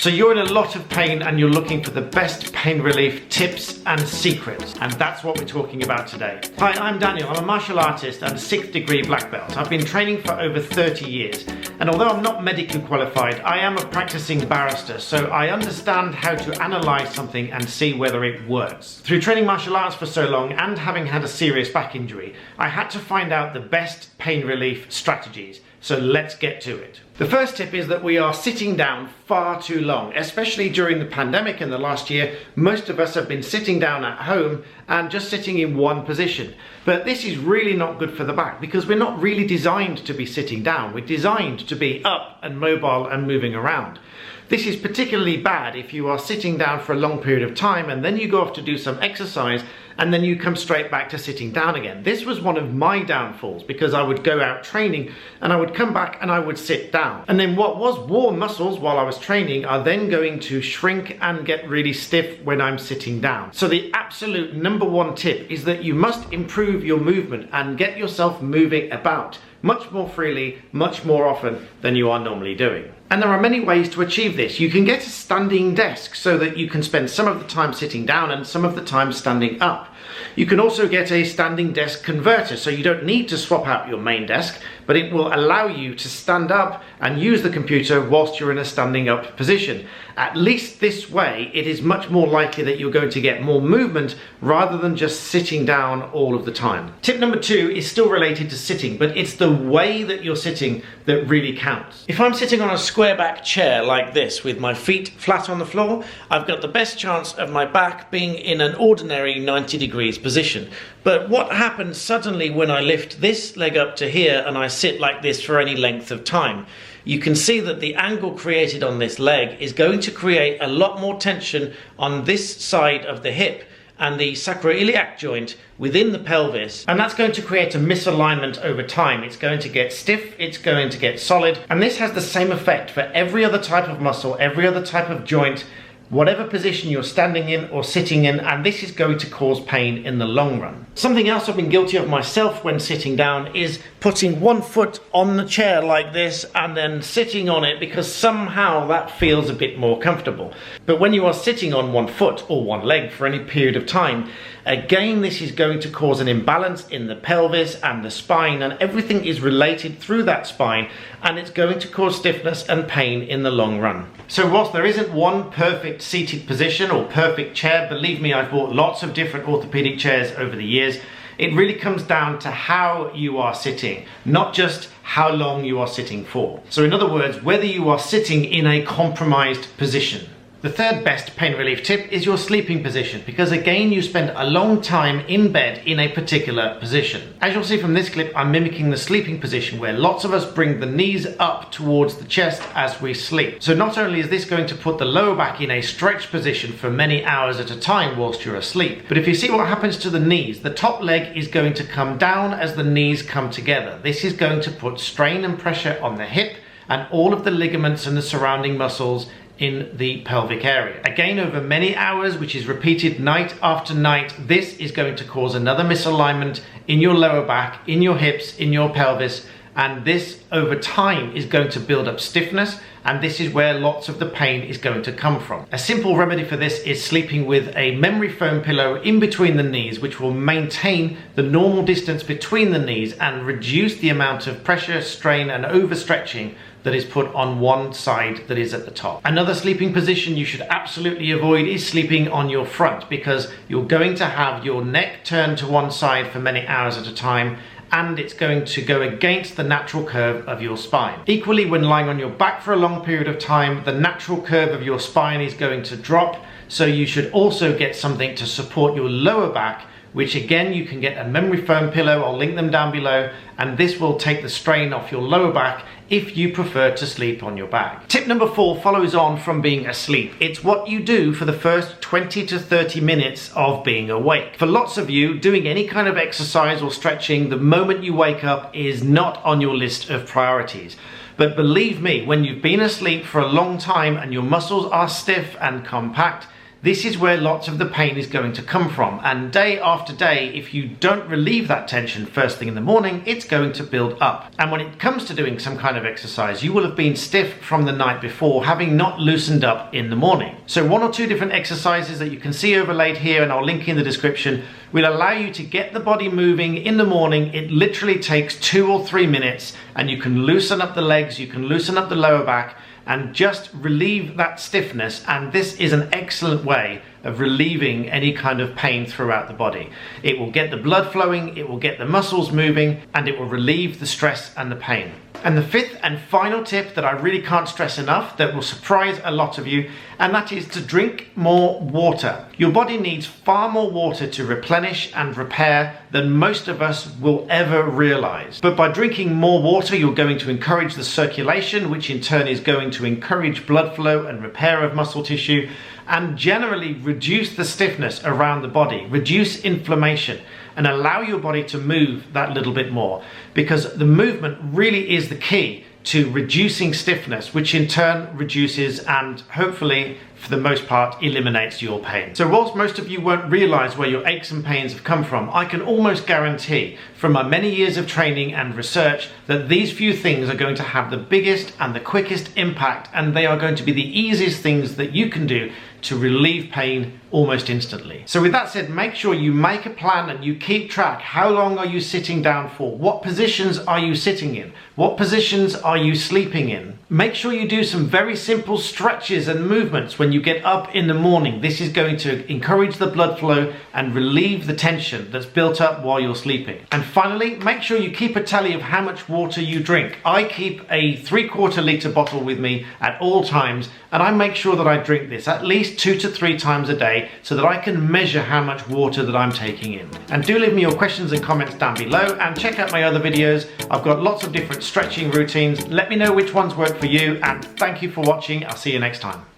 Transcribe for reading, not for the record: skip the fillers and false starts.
So you're in a lot of pain and you're looking for the best pain relief tips and secrets, and that's what we're talking about today. Hi, I'm Daniel. I'm a martial artist and a 6th degree black belt. I've been training for over 30 years, and although I'm not medically qualified, I am a practicing barrister, so I understand how to analyze something and see whether it works. Through training martial arts for so long and having had a serious back injury, I had to find out the best pain relief strategies. So let's get to it. The first tip is that we are sitting down far too long, especially during the pandemic in the last year. Most of us have been sitting down at home and just sitting in one position. But this is really not good for the back because we're not really designed to be sitting down. We're designed to be up and mobile and moving around. This is particularly bad if you are sitting down for a long period of time and then you go off to do some exercise and then you come straight back to sitting down again. This was one of my downfalls because I would go out training and I would come back and I would sit down. And then what was warm muscles while I was training are then going to shrink and get really stiff when I'm sitting down. So the absolute number one tip is that you must improve your movement and get yourself moving about much more freely, much more often than you are normally doing. And there are many ways to achieve this. You can get a standing desk so that you can spend some of the time sitting down and some of the time standing up. You can also get a standing desk converter, so you don't need to swap out your main desk, but it will allow you to stand up and use the computer whilst you're in a standing up position. At least this way, it is much more likely that you're going to get more movement rather than just sitting down all of the time. Tip number 2 is still related to sitting, but it's the way that you're sitting that really counts. If I'm sitting on a square back chair like this with my feet flat on the floor, I've got the best chance of my back being in an ordinary 90 degrees position. But what happens suddenly when I lift this leg up to here and I sit like this for any length of time? You can see that the angle created on this leg is going to create a lot more tension on this side of the hip and the sacroiliac joint within the pelvis, and that's going to create a misalignment over time. It's going to get stiff, it's going to get solid, and this has the same effect for every other type of muscle, every other type of joint, whatever position you're standing in or sitting in, and this is going to cause pain in the long run. Something else I've been guilty of myself when sitting down is putting one foot on the chair like this and then sitting on it because somehow that feels a bit more comfortable. But when you are sitting on one foot or one leg for any period of time, again, this is going to cause an imbalance in the pelvis and the spine, and everything is related through that spine, and it's going to cause stiffness and pain in the long run. So whilst there isn't one perfect seated position or perfect chair, believe me, I've bought lots of different orthopedic chairs over the years. It really comes down to how you are sitting, not just how long you are sitting for. So in other words, whether you are sitting in a compromised position. The third best pain relief tip is your sleeping position, because again, you spend a long time in bed in a particular position. As you'll see from this clip, I'm mimicking the sleeping position where lots of us bring the knees up towards the chest as we sleep. So not only is this going to put the lower back in a stretched position for many hours at a time whilst you're asleep, but if you see what happens to the knees, the top leg is going to come down as the knees come together. This is going to put strain and pressure on the hip and all of the ligaments and the surrounding muscles in the pelvic area. Again, over many hours, which is repeated night after night, this is going to cause another misalignment in your lower back, in your hips, in your pelvis, and this over time is going to build up stiffness, and this is where lots of the pain is going to come from. A simple remedy for this is sleeping with a memory foam pillow in between the knees, which will maintain the normal distance between the knees and reduce the amount of pressure, strain and overstretching that is put on one side that is at the top. Another sleeping position you should absolutely avoid is sleeping on your front, because you're going to have your neck turned to one side for many hours at a time, and it's going to go against the natural curve of your spine. Equally, when lying on your back for a long period of time, the natural curve of your spine is going to drop, so you should also get something to support your lower back, which again, you can get a memory foam pillow, I'll link them down below, and this will take the strain off your lower back if you prefer to sleep on your back. Tip number 4 follows on from being asleep. It's what you do for the first 20 to 30 minutes of being awake. For lots of you, doing any kind of exercise or stretching the moment you wake up is not on your list of priorities. But believe me, when you've been asleep for a long time and your muscles are stiff and compact, this is where lots of the pain is going to come from. And day after day, if you don't relieve that tension first thing in the morning, it's going to build up. And when it comes to doing some kind of exercise, you will have been stiff from the night before, having not loosened up in the morning. So 1 or 2 different exercises that you can see overlaid here, and I'll link in the description, will allow you to get the body moving in the morning. It literally takes 2 or 3 minutes, and you can loosen up the legs, you can loosen up the lower back, and just relieve that stiffness. And this is an excellent way of relieving any kind of pain throughout the body. It will get the blood flowing, it will get the muscles moving, and it will relieve the stress and the pain. And the 5th and final tip that I really can't stress enough, that will surprise a lot of you, and that is to drink more water. Your body needs far more water to replenish and repair than most of us will ever realize. But by drinking more water, you're going to encourage the circulation, which in turn is going to encourage blood flow and repair of muscle tissue, and generally reduce the stiffness around the body, reduce inflammation, and allow your body to move that little bit more, because the movement really is the key to reducing stiffness, which in turn reduces and hopefully for the most part eliminates your pain. So whilst most of you won't realize where your aches and pains have come from, I can almost guarantee from my many years of training and research that these few things are going to have the biggest and the quickest impact, and they are going to be the easiest things that you can do to relieve pain almost instantly. So with that said, make sure you make a plan and you keep track. How long are you sitting down for? What positions are you sitting in? What positions are you sleeping in? Make sure you do some very simple stretches and movements when you get up in the morning. This is going to encourage the blood flow and relieve the tension that's built up while you're sleeping. And finally, make sure you keep a tally of how much water you drink. I keep a 3/4 litre bottle with me at all times, and I make sure that I drink this at least 2 to 3 times a day so that I can measure how much water that I'm taking in. And do leave me your questions and comments down below, and check out my other videos. I've got lots of different stretching routines. Let me know which ones work for you, and thank you for watching. I'll see you next time.